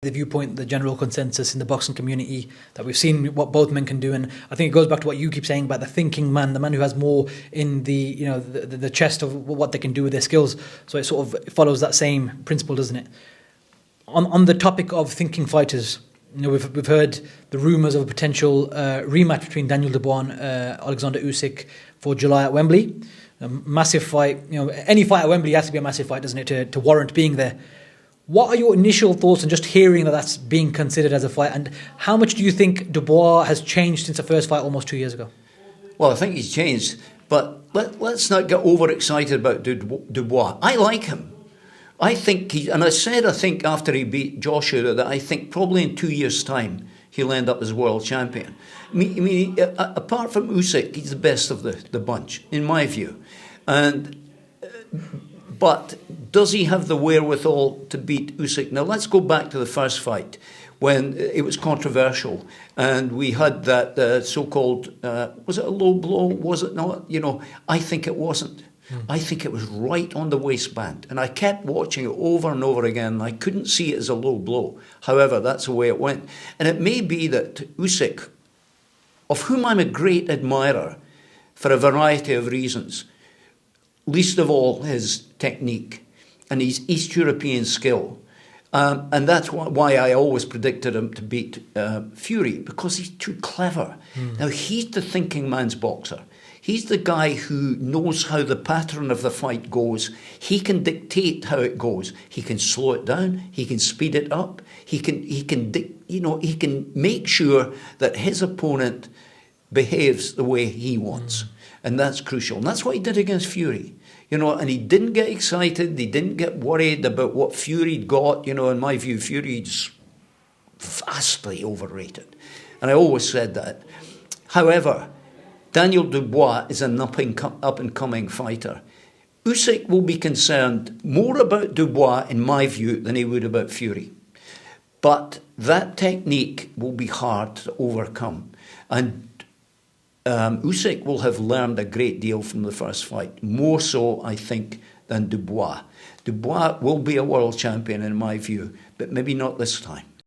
the viewpoint, the general consensus in the boxing community, that we've seen what both men can do. And I think it goes back to what you keep saying about the thinking man, the man who has more in the chest of what they can do with their skills. So it sort of follows that same principle, doesn't it? On the topic of thinking fighters, we've heard the rumours of a potential rematch between Daniel Dubois and Alexander Usyk for July at Wembley. A massive fight. Any fight at Wembley has to be a massive fight, doesn't it, to warrant being there? What are your initial thoughts on just hearing that that's being considered as a fight? And how much do you think Dubois has changed since the first fight almost 2 years ago? Well, I think he's changed, but let's not get overexcited about Dubois. I like him. I think I think after he beat Joshua that I think probably in 2 years' time he'll end up as world champion. I mean, apart from Usyk, he's the best of the bunch, in my view. But does he have the wherewithal to beat Usyk? Now, let's go back to the first fight when it was controversial and we had that so-called, was it a low blow? Was it not? I think it wasn't. I think it was right on the waistband. And I kept watching it over and over again. And I couldn't see it as a low blow. However, that's the way it went. And it may be that Usyk, of whom I'm a great admirer for a variety of reasons, least of all his technique and his East European skill. And that's why I always predicted him to beat Fury, because he's too clever. Now, he's the thinking man's boxer. He's the guy who knows how the pattern of the fight goes. He can dictate how it goes. He can slow it down. He can speed it up. He can make sure that his opponent behaves the way he wants. And that's crucial. And that's what he did against Fury. And he didn't get excited. He didn't get worried about what Fury'd got. In my view, Fury's vastly overrated. And I always said that. However, Daniel Dubois is an up-and-coming fighter. Usyk will be concerned more about Dubois, in my view, than he would about Fury. But that technique will be hard to overcome. And Usyk will have learned a great deal from the first fight, more so, I think, than Dubois. Dubois will be a world champion, in my view, but maybe not this time.